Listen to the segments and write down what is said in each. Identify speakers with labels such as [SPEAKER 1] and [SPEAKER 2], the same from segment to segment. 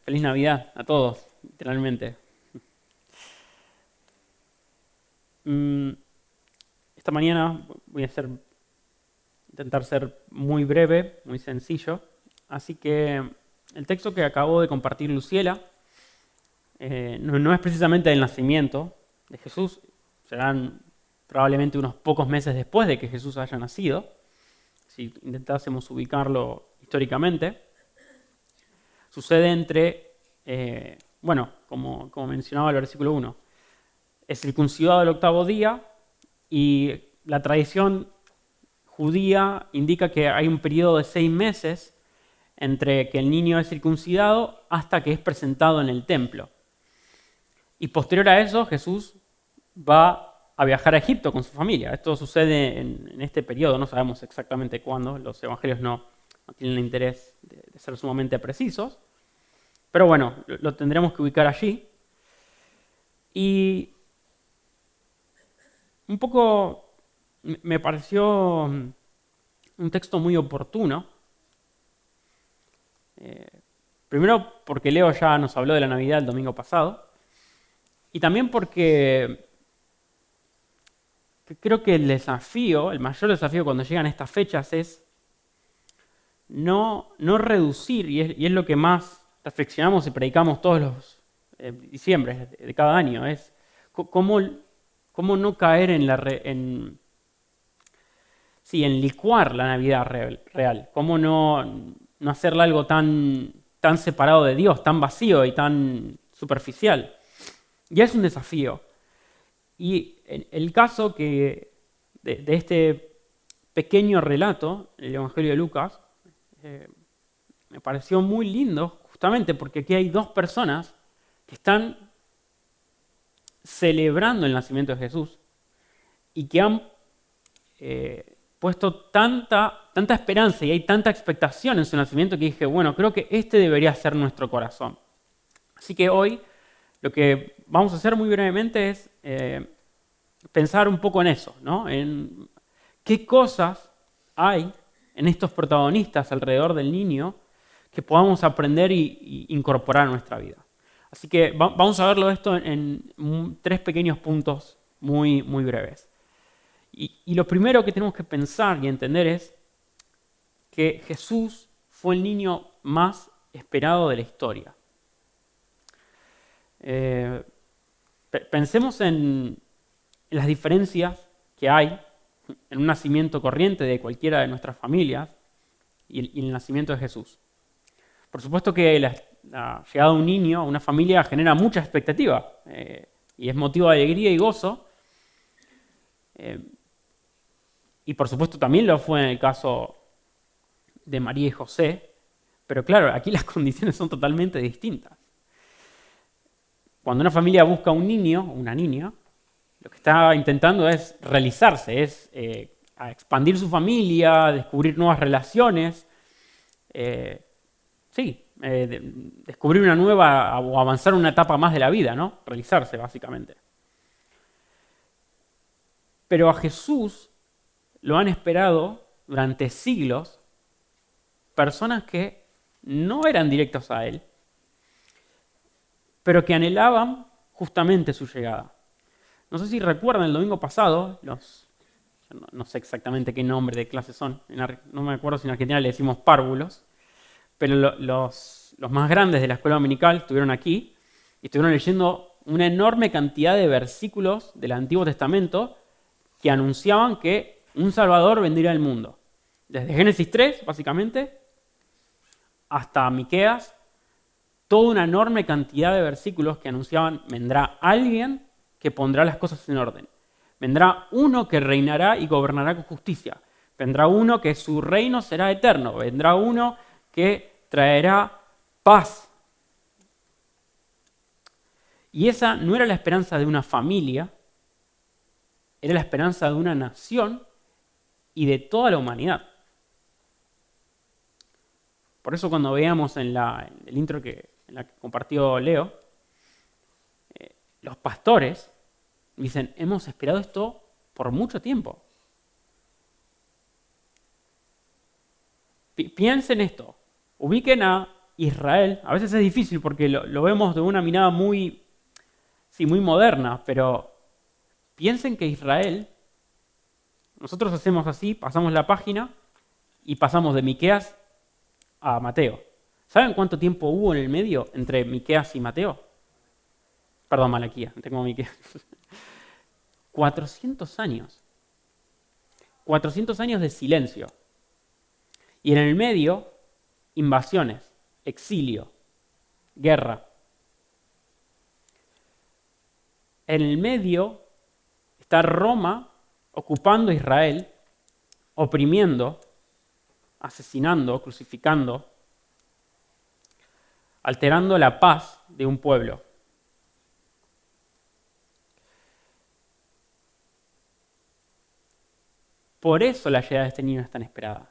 [SPEAKER 1] Feliz Navidad a todos, literalmente. Esta mañana voy a intentar ser muy breve, muy sencillo. Así que el texto que acabó de compartir Luciela no es precisamente el nacimiento de Jesús. Serán probablemente unos pocos meses después de que Jesús haya nacido, si intentásemos ubicarlo históricamente. Sucede como mencionaba el versículo 1, es circuncidado el 8º día y la tradición judía indica que hay un periodo de 6 meses entre que el niño es circuncidado hasta que es presentado en el templo. Y posterior a eso, Jesús va a viajar a Egipto con su familia. Esto sucede en este periodo, no sabemos exactamente cuándo, los evangelios no tienen el interés de ser sumamente precisos, pero bueno, lo tendremos que ubicar allí. Y un poco me pareció un texto muy oportuno. Primero porque Leo ya nos habló de la Navidad el domingo pasado, y también porque creo que el mayor desafío cuando llegan estas fechas es no reducir, y es lo que más reflexionamos y predicamos todos los diciembre de cada año, es cómo no caer en licuar la Navidad real, cómo no hacerla algo tan separado de Dios, tan vacío y tan superficial. Y es un desafío. Y el caso de este pequeño relato, el Evangelio de Lucas, me pareció muy lindo, justamente porque aquí hay dos personas que están celebrando el nacimiento de Jesús y que han puesto tanta esperanza y hay tanta expectación en su nacimiento que dije, bueno, creo que este debería ser nuestro corazón. Así que hoy lo que vamos a hacer muy brevemente es pensar un poco en eso, ¿no? En qué cosas hay en estos protagonistas alrededor del niño que podamos aprender y incorporar a nuestra vida. Así que vamos a verlo esto en 3 pequeños puntos muy, muy breves. Y lo primero que tenemos que pensar y entender es que Jesús fue el niño más esperado de la historia. Pensemos en las diferencias que hay en un nacimiento corriente de cualquiera de nuestras familias y el nacimiento de Jesús. Por supuesto que la llegada de un niño a una familia genera mucha expectativa y es motivo de alegría y gozo. Y por supuesto también lo fue en el caso de María y José, pero claro, aquí las condiciones son totalmente distintas. Cuando una familia busca un niño o una niña, lo que está intentando es realizarse, es a expandir su familia, descubrir nuevas relaciones, descubrir una nueva o avanzar una etapa más de la vida, ¿no? Realizarse, básicamente. Pero a Jesús lo han esperado durante siglos personas que no eran directos a Él, pero que anhelaban justamente su llegada. No sé si recuerdan el domingo pasado, no sé exactamente qué nombre de clase son, no me acuerdo si en Argentina le decimos párvulos, pero los más grandes de la escuela dominical estuvieron aquí y estuvieron leyendo una enorme cantidad de versículos del Antiguo Testamento que anunciaban que un Salvador vendría al mundo. Desde Génesis 3, básicamente, hasta Miqueas, toda una enorme cantidad de versículos que anunciaban vendrá alguien que pondrá las cosas en orden. Vendrá uno que reinará y gobernará con justicia. Vendrá uno que su reino será eterno. Vendrá uno que traerá paz. Y esa no era la esperanza de una familia, era la esperanza de una nación y de toda la humanidad. Por eso cuando veíamos en el intro en la que compartió Leo, los pastores dicen, hemos esperado esto por mucho tiempo. Piensen esto, ubiquen a Israel, a veces es difícil porque lo vemos de una mirada muy, sí, muy moderna, pero piensen que Israel, nosotros hacemos así, pasamos la página y pasamos de Miqueas a Mateo. ¿Saben cuánto tiempo hubo en el medio entre Miqueas y Mateo? Perdón, Malaquías, tengo Miqueas. 400 años. 400 años de silencio. Y en el medio, invasiones, exilio, guerra. En el medio está Roma ocupando Israel, oprimiendo, asesinando, crucificando, alterando la paz de un pueblo. Por eso la llegada de este niño es tan esperada.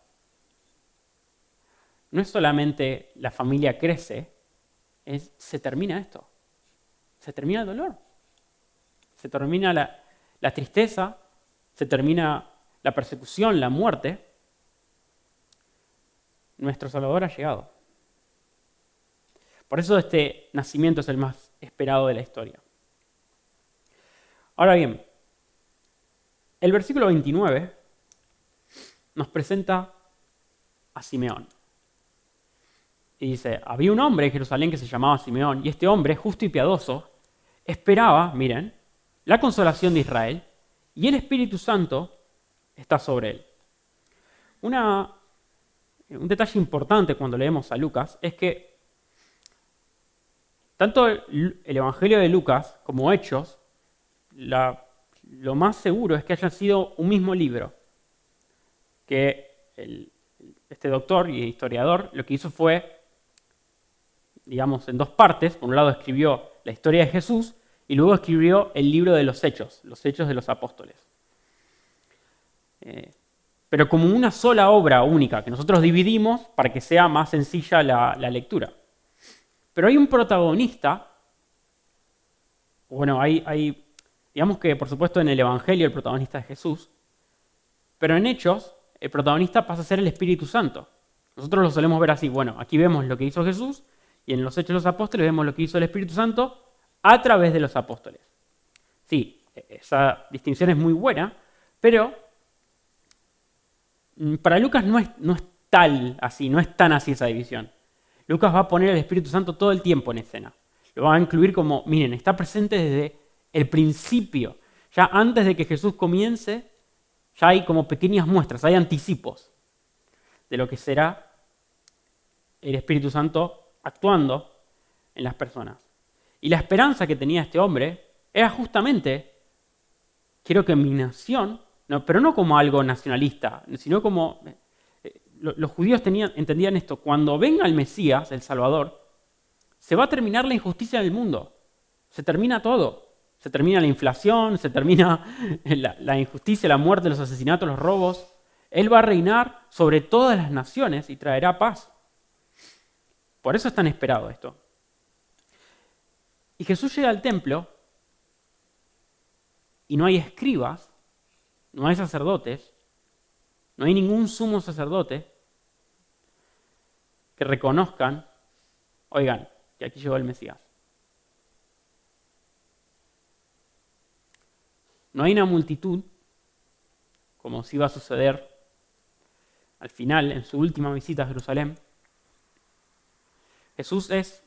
[SPEAKER 1] No es solamente la familia crece, se termina esto. Se termina el dolor. Se termina la tristeza, se termina la persecución, la muerte. Nuestro Salvador ha llegado. Por eso este nacimiento es el más esperado de la historia. Ahora bien, el versículo 29 nos presenta a Simeón. Y dice, había un hombre en Jerusalén que se llamaba Simeón, y este hombre, justo y piadoso, esperaba, miren, la consolación de Israel, y el Espíritu Santo está sobre él. Un detalle importante cuando leemos a Lucas es que tanto el Evangelio de Lucas como Hechos, lo más seguro es que hayan sido un mismo libro. Que este doctor y historiador lo que hizo fue, digamos, en dos partes. Por un lado escribió la historia de Jesús y luego escribió el libro de los Hechos de los Apóstoles. Pero como una sola obra única que nosotros dividimos para que sea más sencilla la lectura. Pero hay un protagonista, bueno, digamos que por supuesto en el Evangelio el protagonista es Jesús, pero en Hechos el protagonista pasa a ser el Espíritu Santo. Nosotros lo solemos ver así, bueno, aquí vemos lo que hizo Jesús y en los Hechos de los Apóstoles vemos lo que hizo el Espíritu Santo a través de los apóstoles. Sí, esa distinción es muy buena, pero para Lucas no es tal así, no es tan así esa división. Lucas va a poner al Espíritu Santo todo el tiempo en escena. Lo va a incluir como, miren, está presente desde el principio. Ya antes de que Jesús comience, ya hay como pequeñas muestras, hay anticipos de lo que será el Espíritu Santo actuando en las personas. Y la esperanza que tenía este hombre era justamente, quiero que mi nación, pero no como algo nacionalista, sino como los judíos entendían esto, cuando venga el Mesías, el Salvador, se va a terminar la injusticia en el mundo, se termina todo. Se termina la inflación, se termina la injusticia, la muerte, los asesinatos, los robos. Él va a reinar sobre todas las naciones y traerá paz. Por eso es tan esperado esto. Y Jesús llega al templo y no hay escribas, no hay sacerdotes, no hay ningún sumo sacerdote que reconozcan, oigan, que aquí llegó el Mesías. No hay una multitud, como sí va a suceder al final, en su última visita a Jerusalén. Jesús es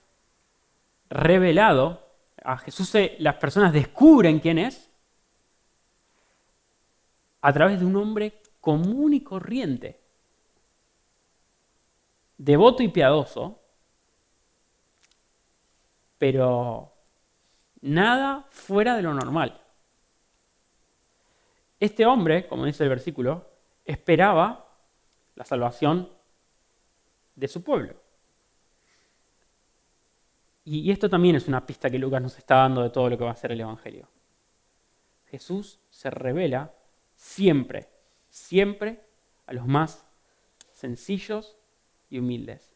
[SPEAKER 1] revelado, a Jesús las personas descubren quién es a través de un hombre común y corriente, devoto y piadoso, pero nada fuera de lo normal. Este hombre, como dice el versículo, esperaba la salvación de su pueblo. Y esto también es una pista que Lucas nos está dando de todo lo que va a ser el Evangelio. Jesús se revela siempre, siempre a los más sencillos y humildes.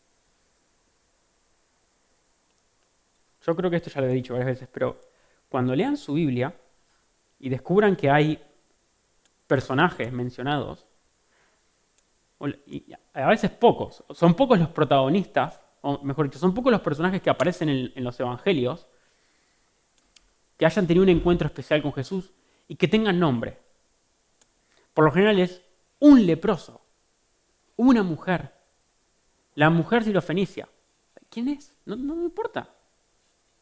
[SPEAKER 1] Yo creo que esto ya lo he dicho varias veces, pero cuando lean su Biblia y descubran que hay personajes mencionados, y a veces pocos, son pocos los protagonistas o mejor dicho, son pocos los personajes que aparecen en los evangelios que hayan tenido un encuentro especial con Jesús y que tengan nombre. Por lo general es un leproso, una mujer, la mujer sirofenicia. ¿Quién es? No me importa.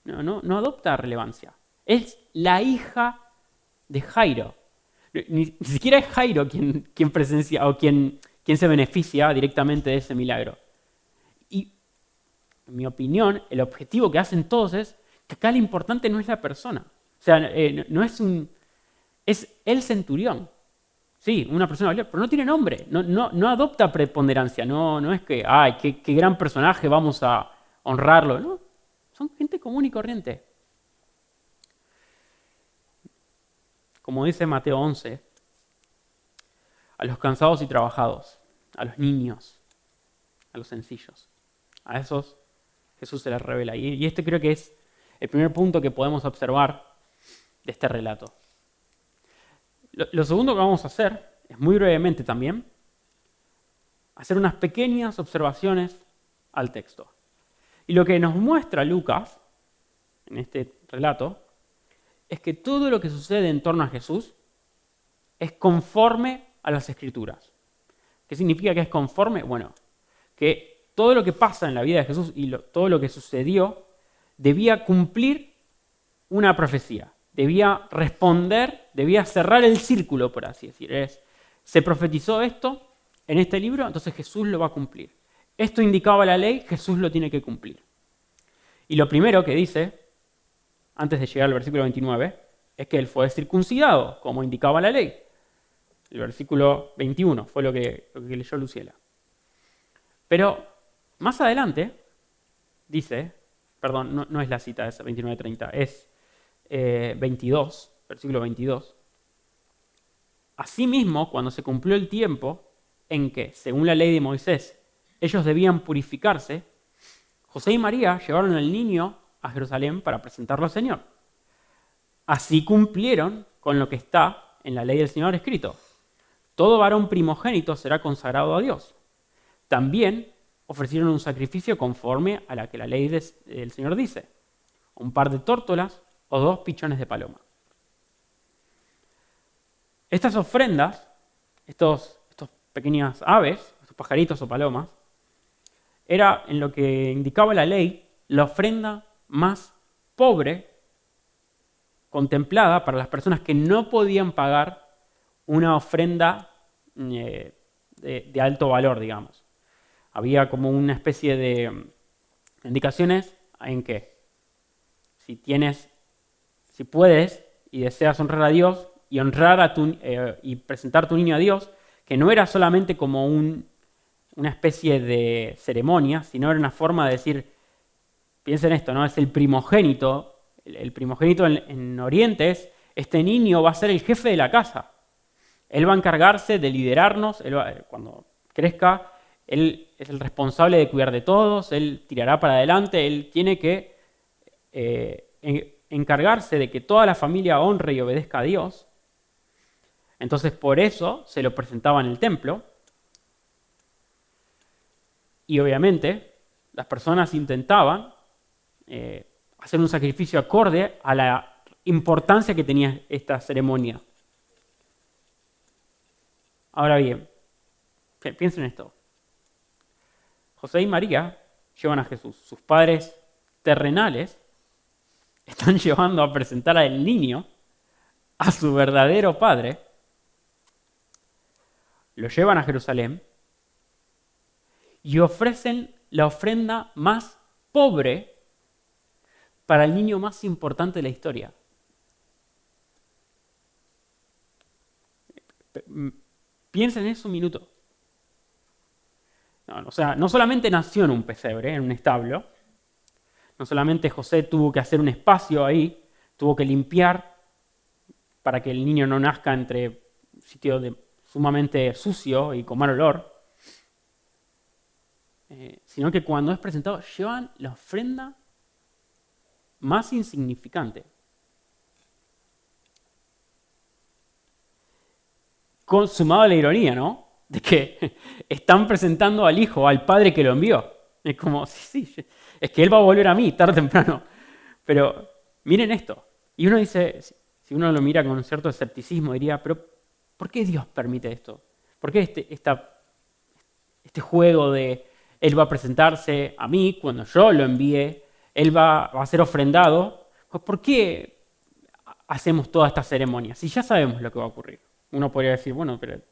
[SPEAKER 1] No adopta relevancia. Es la hija de Jairo. Ni siquiera es Jairo quien presencia o quien se beneficia directamente de ese milagro. Y, en mi opinión, el objetivo que hacen todos es que acá lo importante no es la persona. O sea, no es es el centurión. Sí, una persona valiosa, pero no tiene nombre. No adopta preponderancia. No es que, ay, qué gran personaje, vamos a honrarlo. No, son gente común y corriente. Como dice Mateo 11, a los cansados y trabajados, a los niños, a los sencillos. A esos Jesús se les revela. Y este creo que es el primer punto que podemos observar de este relato. Lo segundo que vamos a hacer, es muy brevemente también, hacer unas pequeñas observaciones al texto. Y lo que nos muestra Lucas, en este relato, es que todo lo que sucede en torno a Jesús es conforme a las Escrituras. ¿Qué significa que es conforme? Bueno, que todo lo que pasa en la vida de Jesús y todo lo que sucedió debía cumplir una profecía, debía responder, debía cerrar el círculo, por así decir. Se profetizó esto en este libro, entonces Jesús lo va a cumplir. Esto indicaba la ley, Jesús lo tiene que cumplir. Y lo primero que dice, antes de llegar al versículo 29, es que él fue circuncidado, como indicaba la ley. El versículo 21 fue lo que leyó Luciela. Pero más adelante dice, perdón, no es la cita esa, 29-30, es 22, versículo 22. Asimismo, cuando se cumplió el tiempo en que, según la ley de Moisés, ellos debían purificarse, José y María llevaron al niño a Jerusalén para presentarlo al Señor. Así cumplieron con lo que está en la ley del Señor escrito. Todo varón primogénito será consagrado a Dios. También ofrecieron un sacrificio conforme a la que la ley del Señor dice. Un par de tórtolas o 2 pichones de paloma. Estas ofrendas, estos pequeñas aves, estos pajaritos o palomas, era en lo que indicaba la ley la ofrenda más pobre contemplada para las personas que no podían pagar una ofrenda de alto valor, digamos. Había como una especie de indicaciones en que si puedes y deseas honrar a Dios y honrar y presentar tu niño a Dios, que no era solamente como una especie de ceremonia, sino era una forma de decir, piensen esto, ¿no? Es el primogénito. El primogénito en Oriente es, este niño va a ser el jefe de la casa. Él va a encargarse de liderarnos, cuando crezca, él es el responsable de cuidar de todos, él tirará para adelante, él tiene que encargarse de que toda la familia honre y obedezca a Dios. Entonces por eso se lo presentaba en el templo. Y obviamente las personas intentaban hacer un sacrificio acorde a la importancia que tenía esta ceremonia. Ahora bien, piensen en esto. José y María llevan a Jesús. Sus padres terrenales están llevando a presentar al niño a su verdadero padre. Lo llevan a Jerusalén y ofrecen la ofrenda más pobre para el niño más importante de la historia. Piensen en eso un minuto. O sea, no solamente nació en un pesebre, en un establo, no solamente José tuvo que hacer un espacio ahí, tuvo que limpiar para que el niño no nazca entre sitios sumamente sucio y con mal olor, sino que cuando es presentado llevan la ofrenda más insignificante. Consumado la ironía, ¿no? De que están presentando al hijo, al padre que lo envió. Es como, sí, es que Él va a volver a mí tarde o temprano. Pero miren esto. Y uno dice, si uno lo mira con un cierto escepticismo, diría, pero ¿por qué Dios permite esto? ¿Por qué este juego de Él va a presentarse a mí cuando yo lo envíe? Él va a ser ofrendado. ¿Por qué hacemos toda esta ceremonia? Si ya sabemos lo que va a ocurrir. Uno podría decir, bueno, pero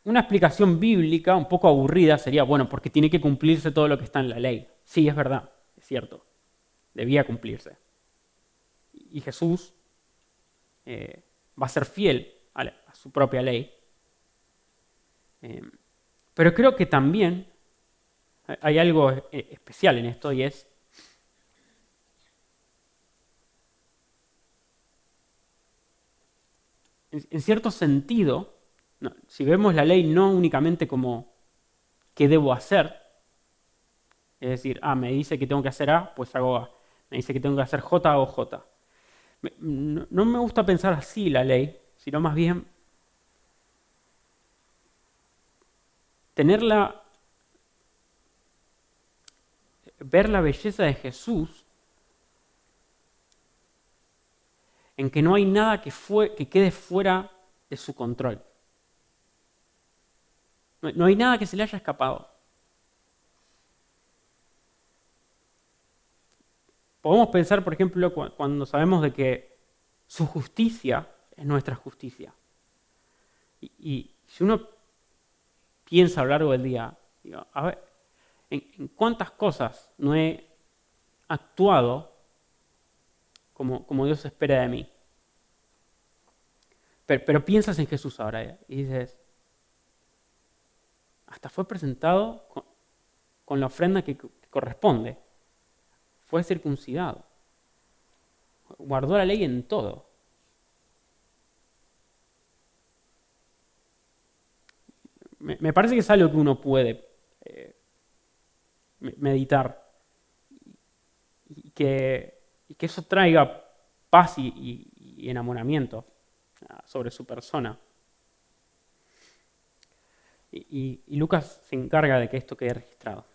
[SPEAKER 1] una explicación bíblica un poco aburrida sería, bueno, porque tiene que cumplirse todo lo que está en la ley. Sí, es verdad, es cierto. Debía cumplirse. Y Jesús va a ser fiel a su propia ley. Pero creo que también hay algo especial en esto y es en cierto sentido, si vemos la ley no únicamente como qué debo hacer, es decir, me dice que tengo que hacer A, pues hago A. Me dice que tengo que hacer J, hago J. No me gusta pensar así la ley, sino más bien ver la belleza de Jesús en que no hay nada que quede fuera de su control. No hay nada que se le haya escapado. Podemos pensar, por ejemplo, cuando sabemos de que su justicia es nuestra justicia. Y si uno piensa a lo largo del día, digo, a ver, ¿en cuántas cosas no he actuado como Dios espera de mí? Pero piensas en Jesús ahora y dices, hasta fue presentado con la ofrenda que corresponde. Fue circuncidado. Guardó la ley en todo. Me parece que es algo que uno puede meditar y que eso traiga paz y enamoramiento sobre su persona. Y Lucas se encarga de que esto quede registrado.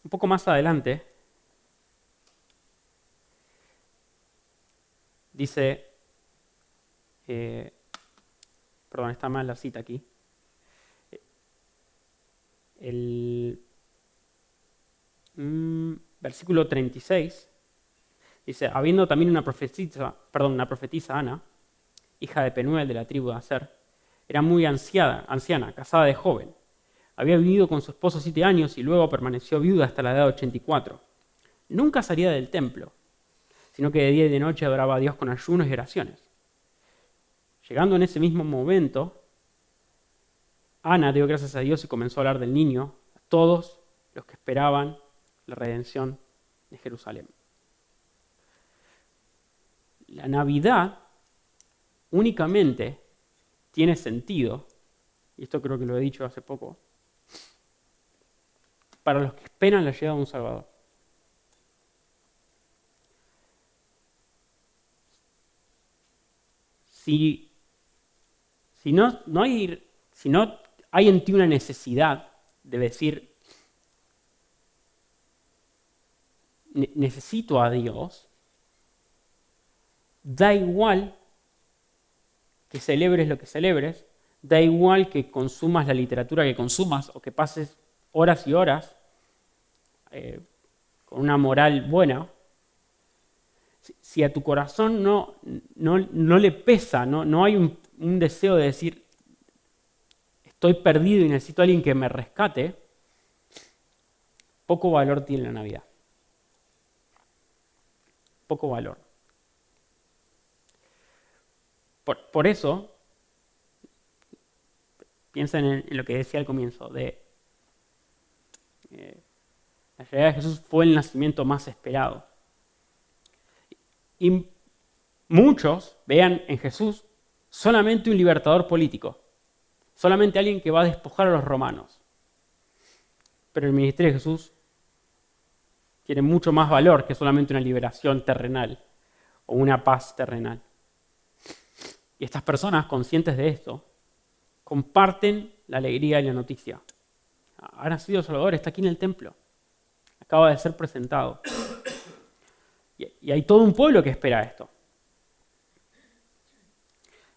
[SPEAKER 1] Un poco más adelante dice, perdón, está mal la cita aquí, el versículo 36 dice, habiendo también una profetisa Ana, hija de Penuel de la tribu de Aser, era muy anciana, casada de joven. Había vivido con su esposo 7 años y luego permaneció viuda hasta la edad de 84. Nunca salía del templo, sino que de día y de noche adoraba a Dios con ayunos y oraciones. Llegando en ese mismo momento, Ana dio gracias a Dios y comenzó a hablar del niño a todos los que esperaban la redención de Jerusalén. La Navidad únicamente tiene sentido, y esto creo que lo he dicho hace poco, para los que esperan la llegada de un Salvador. Si no hay en ti una necesidad de decir, necesito a Dios, da igual que celebres lo que celebres, da igual que consumas la literatura que consumas o que pases horas y horas con una moral buena. Si a tu corazón no le pesa, no hay un deseo de decir, estoy perdido y necesito a alguien que me rescate, poco valor tiene la Navidad. Poco valor. Por eso, piensen en lo que decía al comienzo, la llegada de Jesús fue el nacimiento más esperado. Y muchos vean en Jesús solamente un libertador político, solamente alguien que va a despojar a los romanos. Pero el ministerio de Jesús tiene mucho más valor que solamente una liberación terrenal o una paz terrenal. Y estas personas, conscientes de esto, comparten la alegría y la noticia. Ha nacido Salvador, está aquí en el templo. Acaba de ser presentado. Y hay todo un pueblo que espera esto.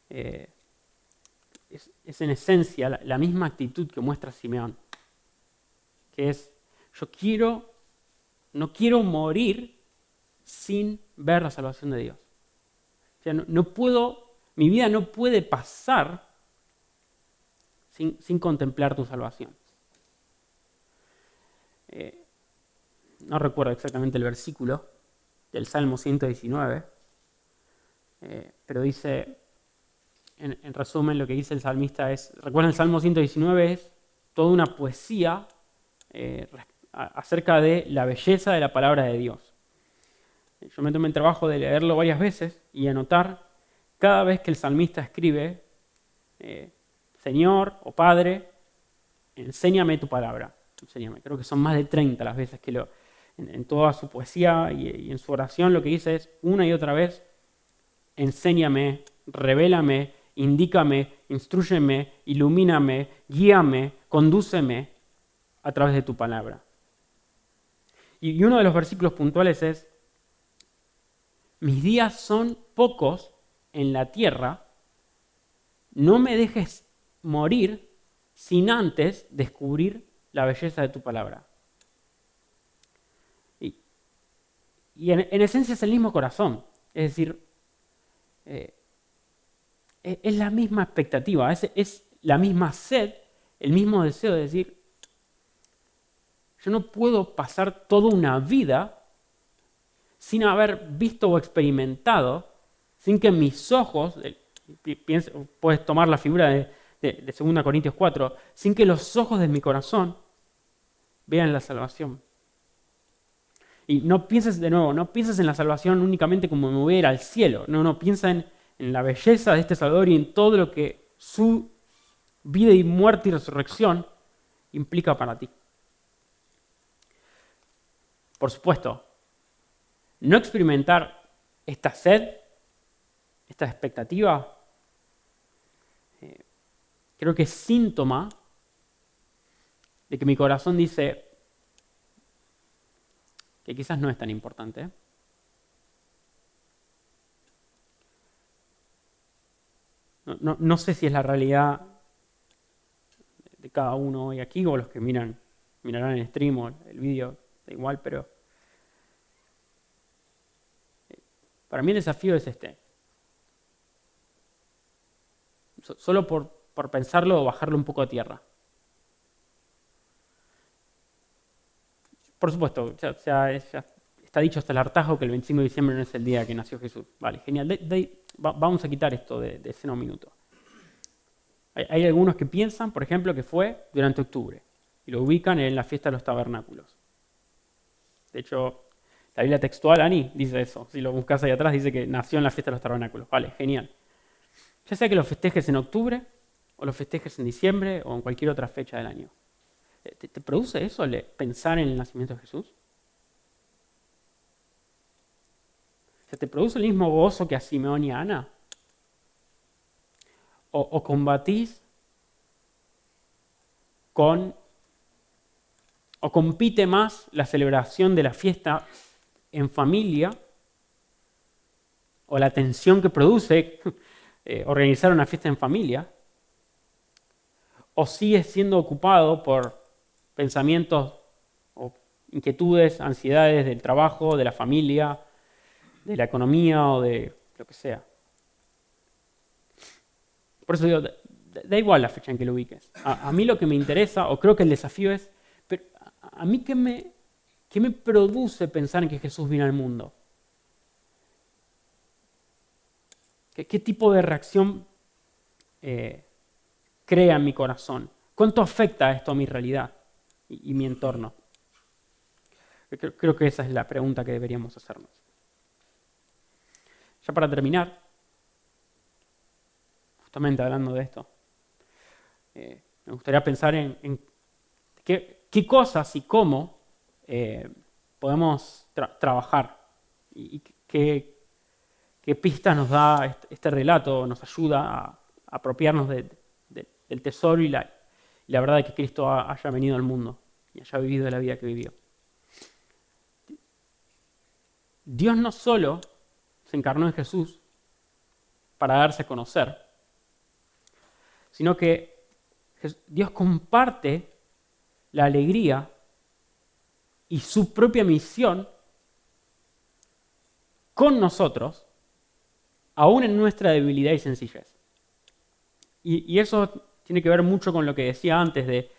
[SPEAKER 1] Es en esencia la misma actitud que muestra Simeón, que es, no quiero morir sin ver la salvación de Dios. O sea, mi vida no puede pasar sin contemplar tu salvación. No recuerdo exactamente el versículo del Salmo 119, pero dice, en resumen, lo que dice el salmista es, recuerden, el Salmo 119 es toda una poesía acerca de la belleza de la palabra de Dios. Yo me tomé el trabajo de leerlo varias veces y anotar cada vez que el salmista escribe, Señor o Padre, enséñame tu palabra. Enséñame. Creo que son más de 30 las veces que en toda su poesía y en su oración lo que dice es una y otra vez, enséñame, revélame, indícame, instrúyeme, ilumíname, guíame, condúceme a través de tu palabra. Y uno de los versículos puntuales es, mis días son pocos en la tierra, no me dejes morir sin antes descubrir la belleza de tu palabra. Y en esencia es el mismo corazón, es decir, es la misma expectativa, es la misma sed, el mismo deseo de decir, yo no puedo pasar toda una vida sin haber visto o experimentado, sin que mis ojos, puedes tomar la figura de 2 Corintios 4, sin que los ojos de mi corazón vean la salvación. Y no pienses en la salvación únicamente como me voy a ir al cielo. No, piensa en la belleza de este Salvador y en todo lo que su vida y muerte y resurrección implica para ti. Por supuesto, no experimentar esta sed, esta expectativa, creo que es síntoma de que mi corazón dice que quizás no es tan importante. No sé si es la realidad de cada uno hoy aquí o los que mirarán el stream o el vídeo, da igual, pero para mí el desafío es este. Solo por pensarlo o bajarlo un poco a tierra. Por supuesto, ya está dicho hasta el hartazgo que el 25 de diciembre no es el día que nació Jesús. Vale, genial. Vamos a quitar esto de escena un minuto. Hay algunos que piensan, por ejemplo, que fue durante octubre y lo ubican en la fiesta de los tabernáculos. De hecho, la Biblia textual, Ani, dice eso. Si lo buscas ahí atrás, dice que nació en la fiesta de los tabernáculos. Vale, genial. Ya sea que lo festejes en octubre, o lo festejes en diciembre, o en cualquier otra fecha del año. ¿Te produce eso pensar en el nacimiento de Jesús? ¿Te produce el mismo gozo que a Simeón y a Ana? ¿O combatís o compite más la celebración de la fiesta en familia o la tensión que produce organizar una fiesta en familia? ¿O sigues siendo ocupado por pensamientos o inquietudes, ansiedades del trabajo, de la familia, de la economía o de lo que sea? Por eso digo, da igual la fecha en que lo ubiques. A mí lo que me interesa, o creo que el desafío es, pero a mí ¿qué me produce pensar en que Jesús vino al mundo? ¿Qué tipo de reacción crea en mi corazón? ¿Cuánto afecta esto a mi realidad y mi entorno? Creo que esa es la pregunta que deberíamos hacernos. Ya para terminar, justamente hablando de esto, me gustaría pensar en qué cosas y cómo podemos trabajar y qué pistas nos da este relato, nos ayuda a apropiarnos de del tesoro y la verdad de que Cristo haya venido al mundo y haya vivido la vida que vivió. Dios no solo se encarnó en Jesús para darse a conocer, sino que Dios comparte la alegría y su propia misión con nosotros, aún en nuestra debilidad y sencillez. Y eso tiene que ver mucho con lo que decía antes de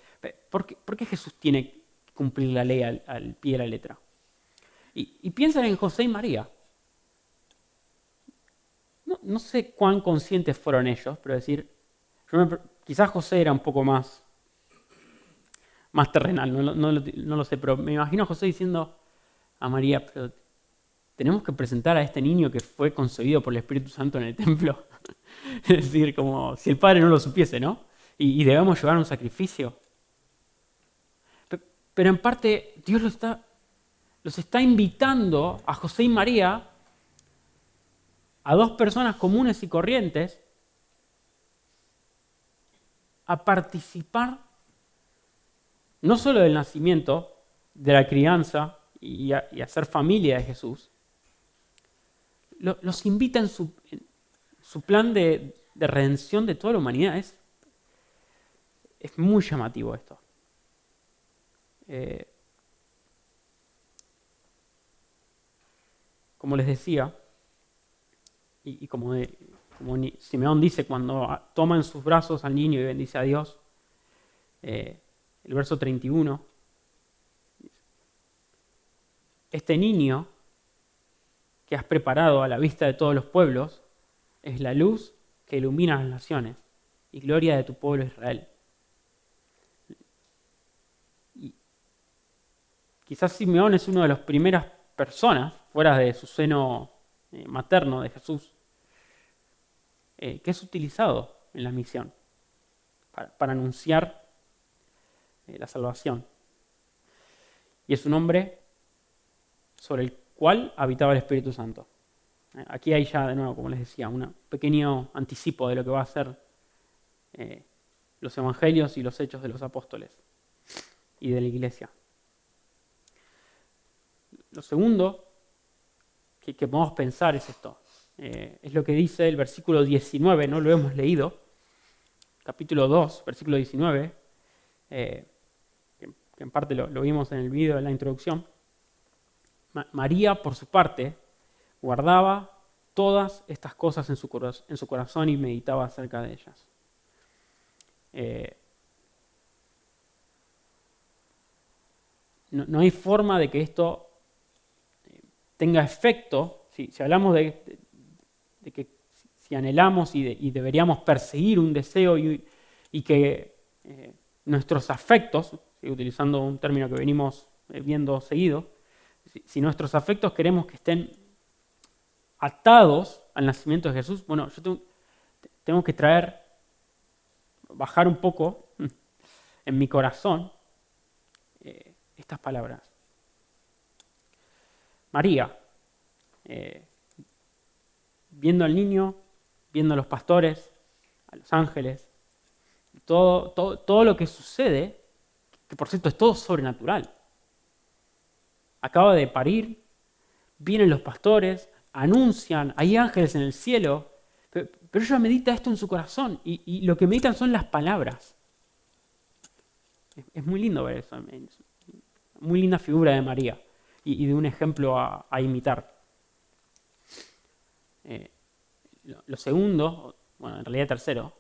[SPEAKER 1] ¿por qué Jesús tiene que cumplir la ley al pie de la letra? Y piensan en José y María. No sé cuán conscientes fueron ellos, pero decir, quizás José era un poco más terrenal, no lo sé, pero me imagino a José diciendo a María, pero tenemos que presentar a este niño que fue concebido por el Espíritu Santo en el templo. Es decir, como si el padre no lo supiese, ¿no? Y debemos llevar un sacrificio. Pero en parte Dios los está invitando a José y María, a dos personas comunes y corrientes, a participar no solo del nacimiento, de la crianza y a ser familia de Jesús. Los invita en su plan de redención de toda la humanidad. Es muy llamativo esto. Como les decía, y como Simeón dice cuando toma en sus brazos al niño y bendice a Dios, el verso 31, este niño que has preparado a la vista de todos los pueblos es la luz que ilumina las naciones y gloria de tu pueblo Israel. Y quizás Simeón es una de las primeras personas fuera de su seno materno de Jesús que es utilizado en la misión para anunciar la salvación. Y es un hombre sobre el cual habitaba el Espíritu Santo. Aquí hay ya, de nuevo, como les decía, un pequeño anticipo de lo que va a ser los evangelios y los hechos de los apóstoles y de la iglesia. Lo segundo que podemos pensar es esto. Es lo que dice el versículo 19, no lo hemos leído, capítulo 2, versículo 19, que en parte lo vimos en el video de la introducción. María, por su parte, guardaba todas estas cosas en su corazón y meditaba acerca de ellas. No hay forma de que esto tenga efecto. Si hablamos de que si anhelamos y deberíamos perseguir un deseo y que nuestros afectos, utilizando un término que venimos viendo seguido, si nuestros afectos queremos que estén atados al nacimiento de Jesús, bueno, yo tengo que bajar un poco en mi corazón estas palabras. María, viendo al niño, viendo a los pastores, a los ángeles, todo lo que sucede, que por cierto es todo sobrenatural. Acaba de parir, vienen los pastores, anuncian, hay ángeles en el cielo, pero ella medita esto en su corazón y lo que meditan son las palabras. Es muy lindo ver eso, muy linda figura de María y de un ejemplo a imitar. Lo segundo, bueno, en realidad tercero,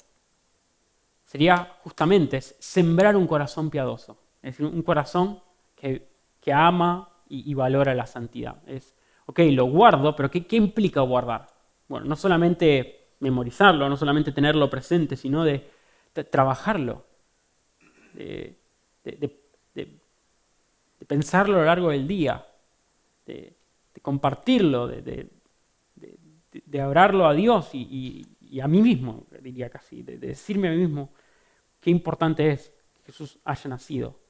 [SPEAKER 1] sería justamente sembrar un corazón piadoso, es decir, un corazón que ama y valora la santidad. Ok, lo guardo, pero ¿qué implica guardar? Bueno, no solamente memorizarlo, no solamente tenerlo presente, sino de trabajarlo, de pensarlo a lo largo del día, de compartirlo, de orarlo a Dios y a mí mismo, diría casi, de decirme a mí mismo qué importante es que Jesús haya nacido.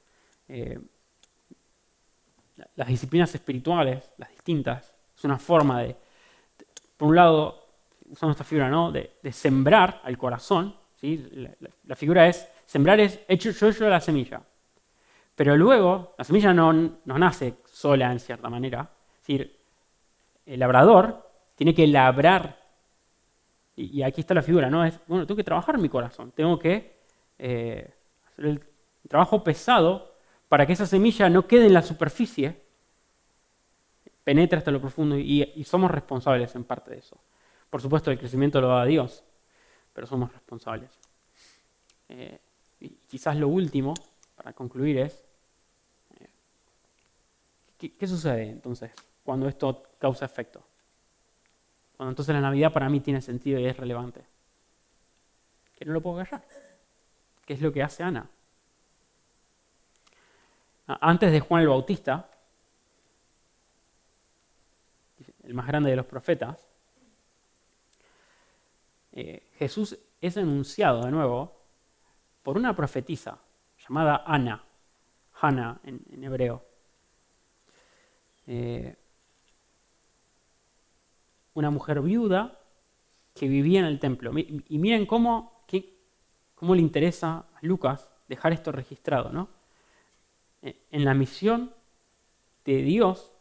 [SPEAKER 1] Las disciplinas espirituales, las distintas, es una forma por un lado, usando esta figura, ¿no? de sembrar al corazón, ¿sí? La figura es, sembrar es hecho yo la semilla. Pero luego, la semilla no nace sola en cierta manera. Es decir, el labrador tiene que labrar, y aquí está la figura, ¿no? Es, bueno, tengo que trabajar mi corazón, tengo que hacer el trabajo pesado para que esa semilla no quede en la superficie, penetre hasta lo profundo, y somos responsables en parte de eso. Por supuesto, el crecimiento lo da Dios, pero somos responsables. Y quizás lo último, para concluir, es, ¿qué sucede entonces cuando esto causa efecto? Cuando entonces la Navidad para mí tiene sentido y es relevante. Que no lo puedo callar. ¿Qué es lo que hace Ana? Antes de Juan el Bautista, el más grande de los profetas, Jesús es anunciado de nuevo por una profetisa llamada Ana, Hannah en hebreo. Una mujer viuda que vivía en el templo. Y miren cómo le interesa a Lucas dejar esto registrado, ¿no? En la misión de Dios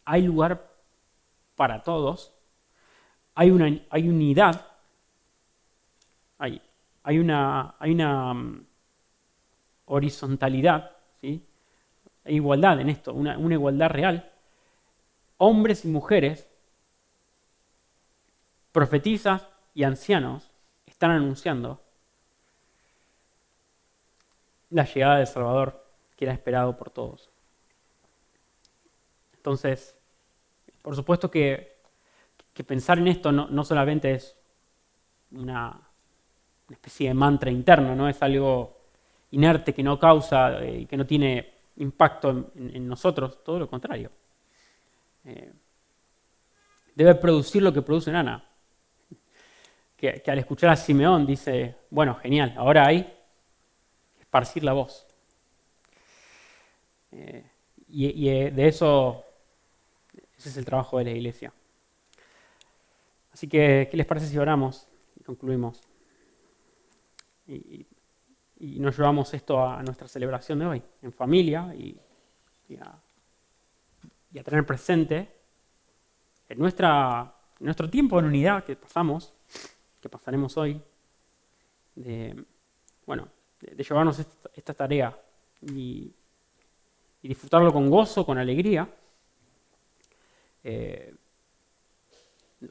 [SPEAKER 1] hay lugar para todos, hay unidad, hay una horizontalidad, ¿sí? Hay igualdad en esto, una igualdad real. Hombres y mujeres, profetisas y ancianos están anunciando la llegada del Salvador que era esperado por todos. Entonces, por supuesto que pensar en esto no solamente es una especie de mantra interno, no es algo inerte que no causa y que no tiene impacto en nosotros, todo lo contrario. Debe producir lo que produce en Ana, que al escuchar a Simeón dice, bueno, genial, ahora hay que esparcir la voz. Y de eso, ese es el trabajo de la iglesia. Así que, ¿qué les parece si oramos y concluimos? Y nos llevamos esto a nuestra celebración de hoy, en familia, y a tener presente en nuestro tiempo en unidad que pasaremos hoy, de llevarnos esta tarea y disfrutarlo con gozo, con alegría,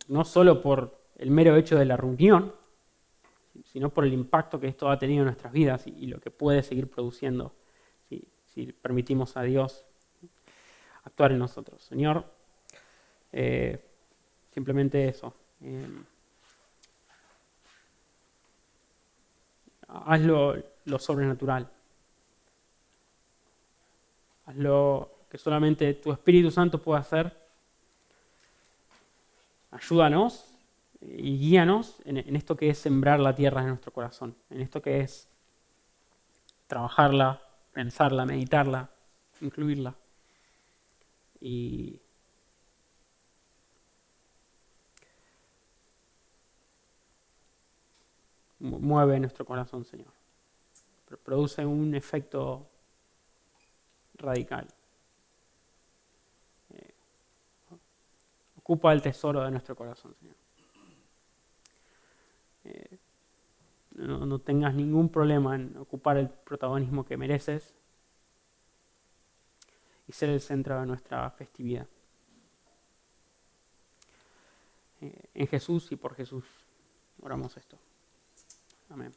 [SPEAKER 1] no solo por el mero hecho de la reunión, sino por el impacto que esto ha tenido en nuestras vidas y lo que puede seguir produciendo si permitimos a Dios actuar en nosotros. Señor, simplemente eso. Haz lo sobrenatural. Haz lo que solamente tu Espíritu Santo puede hacer. Ayúdanos y guíanos en esto que es sembrar la tierra en nuestro corazón, en esto que es trabajarla, pensarla, meditarla, incluirla. Y mueve nuestro corazón, Señor. Produce un efecto radical. Ocupa el tesoro de nuestro corazón, Señor. No tengas ningún problema en ocupar el protagonismo que mereces y ser el centro de nuestra festividad. En Jesús y por Jesús oramos esto. Amén.